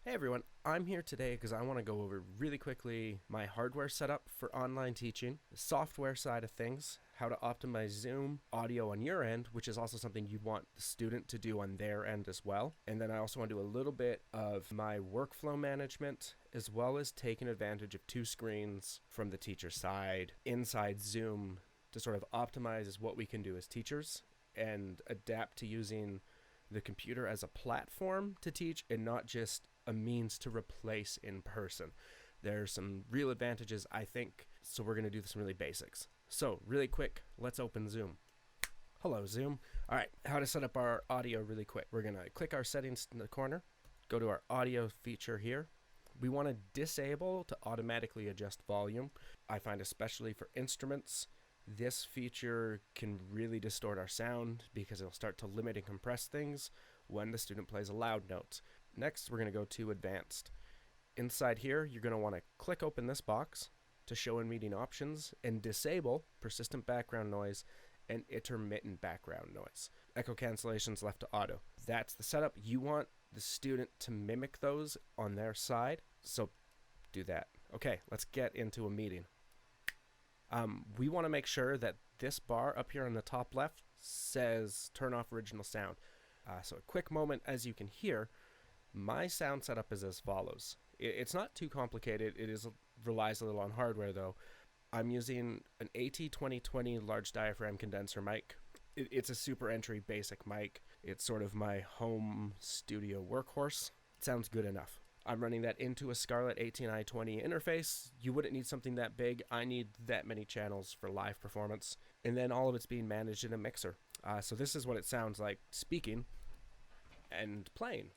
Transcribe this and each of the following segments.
Hey everyone, I'm here today because I want to go over really quickly my hardware setup for online teaching, the software side of things, how to optimize Zoom audio on your end, which is also something you want the student to do on their end as well. And then I also want to do a little bit of my workflow management, as well as taking advantage of two screens from the teacher side inside Zoom to sort of optimize what we can do as teachers and adapt to using the computer as a platform to teach and not just a means to replace in person. There's some real advantages, I think, so we're going to do some really basics. So, really quick, let's open Zoom. Hello, Zoom. All right, how to set up our audio really quick. We're going to click our settings in the corner, go to our audio feature here. We want to disable to automatically adjust volume. I find especially for instruments, this feature can really distort our sound because it'll start to limit and compress things when the student plays a loud note. Next, we're going to go to Advanced. Inside here, you're going to want to click open this box to show and meeting options and disable persistent background noise and intermittent background noise. Echo cancellations left to auto. That's the setup. You want the student to mimic those on their side, so do that. Okay, let's get into a meeting. We want to make sure that this bar up here on the top left says turn off original sound. So a quick moment, as you can hear, my sound setup is as follows. It's not too complicated. Relies a little on hardware though. I'm using an AT2020 large diaphragm condenser mic. It's a super entry basic mic. It's sort of my home studio workhorse. It sounds good enough. I'm running that into a Scarlett 18i20 interface. You wouldn't need something that big. I need that many channels for live performance. And then all of it's being managed in a mixer. So this is what it sounds like speaking and playing.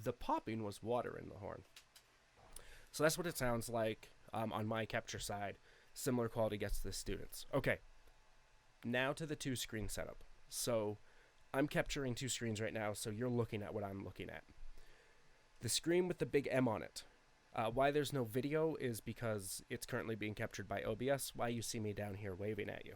The popping was water in the horn. So that's what it sounds like on my capture side. Similar quality gets to the students. Okay, now to the two screen setup. So I'm capturing two screens right now, so you're looking at what I'm looking at. The screen with the big M on it. Why there's no video is because it's currently being captured by OBS. Why you see me down here waving at you.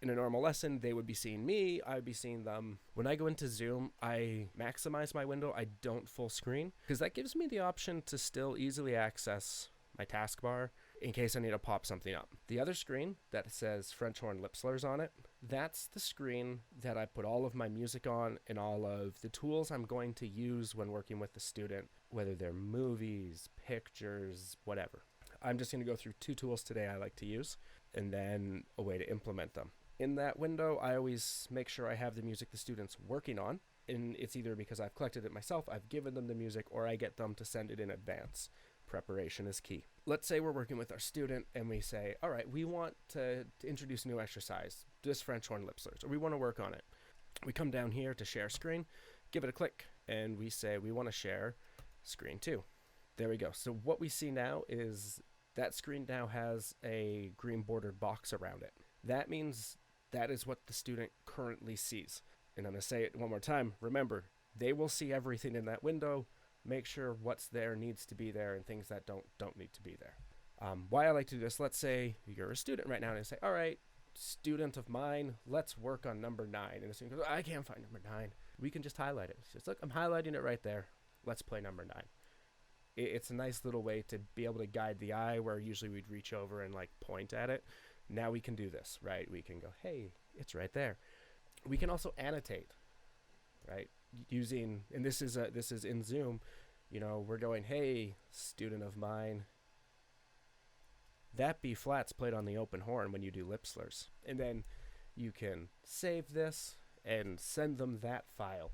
In a normal lesson, they would be seeing me, I would be seeing them. When I go into Zoom, I maximize my window. I don't full screen because that gives me the option to still easily access my taskbar in case I need to pop something up. The other screen that says French horn lip slurs on it, that's the screen that I put all of my music on and all of the tools I'm going to use when working with the student, whether they're movies, pictures, whatever. I'm just going to go through two tools today I like to use and then a way to implement them. In that window, I always make sure I have the music the student's working on, and it's either because I've collected it myself, I've given them the music, or I get them to send it in advance. Preparation is key. Let's say we're working with our student and we say, all right, we want to introduce a new exercise, this French horn lip slurs, or we want to work on it. We come down here to share screen, give it a click, and we say we want to share screen 2. There we go. So what we see now is that screen now has a green bordered box around it. That means that is what the student currently sees. And I'm going to say it one more time. Remember, they will see everything in that window. Make sure what's there needs to be there and things that don't need to be there. Why I like to do this, let's say you're a student right now and I say, all right, student of mine, let's work on number 9. And the student goes, I can't find number 9. We can just highlight it. Just look, I'm highlighting it right there. Let's play number 9. It's a nice little way to be able to guide the eye where usually we'd reach over and like point at it. Now we can do this, right? We can go, hey, it's right there. We can also annotate, right? Using, and this is in Zoom, you know, we're going, hey, student of mine, that B flat's played on the open horn when you do lip slurs. And then you can save this and send them that file.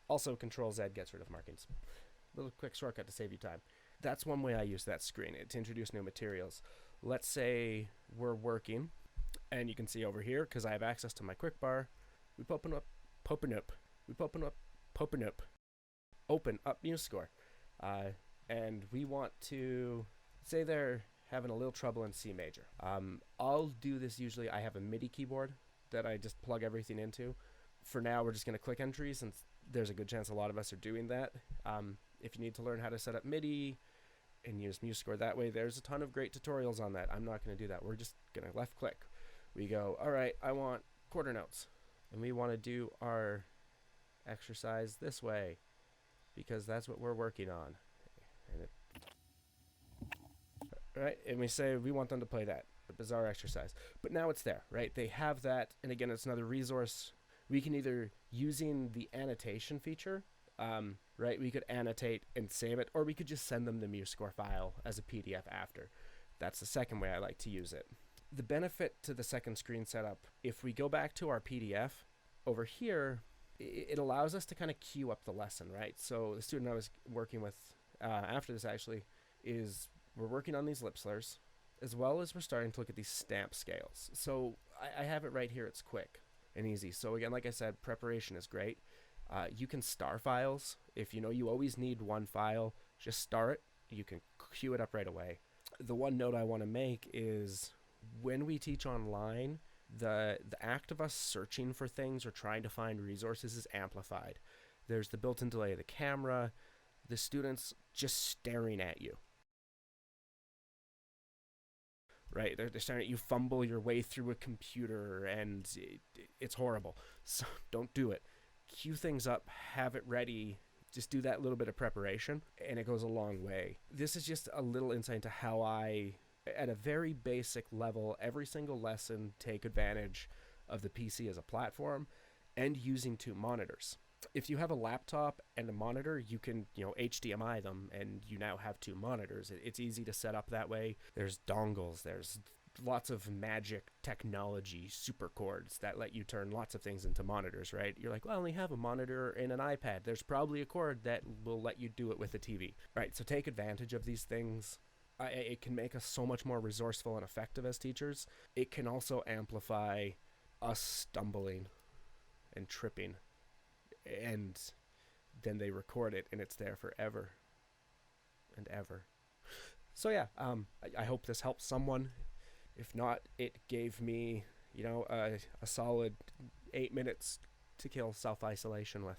Also, Control Z gets rid of markings. Little quick shortcut to save you time. That's one way I use that screen, to introduce new materials. Let's say we're working, and you can see over here, because I have access to my quick bar, we open up MuseScore. And we want to say they're having a little trouble in C major. I'll do this usually, I have a MIDI keyboard that I just plug everything into. For now, we're just going to click entries, since there's a good chance a lot of us are doing that. If you need to learn how to set up MIDI, and use MuseScore. That way, there's a ton of great tutorials on that. I'm not going to do that. We're just going to left click. We go, all right, I want quarter notes. And we want to do our exercise this way because that's what we're working on. And right? And we say we want them to play that, the bizarre exercise. But now it's there, right? They have that. And again, it's another resource. We can either, using the annotation feature, right, we could annotate and save it, or we could just send them the MuseScore file as a PDF after. That's the second way I like to use it. The benefit to the second screen setup, if we go back to our PDF, over here, it allows us to kind of queue up the lesson, right? So the student I was working with after this actually is, we're working on these lip slurs, as well as we're starting to look at these stamp scales. So I have it right here. It's quick and easy. So again, like I said, preparation is great. You can star files. If you know you always need one file, just star it. You can queue it up right away. The one note I want to make is, when we teach online, the act of us searching for things or trying to find resources is amplified. There's the built-in delay of the camera, the students just staring at you. Right? They're staring at you, fumble your way through a computer, and it's horrible. So don't do it. Queue things up, have it ready. Just do that little bit of preparation, and it goes a long way. This is just a little insight into how I, at a very basic level, every single lesson, take advantage of the PC as a platform and using two monitors. If you have a laptop and a monitor, you can, HDMI them, and you now have two monitors. It's easy to set up that way. There's dongles, there's lots of magic technology, super cords that let you turn lots of things into monitors, right? You're like, well, I only have a monitor and an iPad. There's probably a cord that will let you do it with a TV. Right, so take advantage of these things. It can make us so much more resourceful and effective as teachers. It can also amplify us stumbling and tripping, and then they record it and it's there forever and ever. So yeah, I hope this helps someone. If not, it gave me, a solid 8 minutes to kill self-isolation with.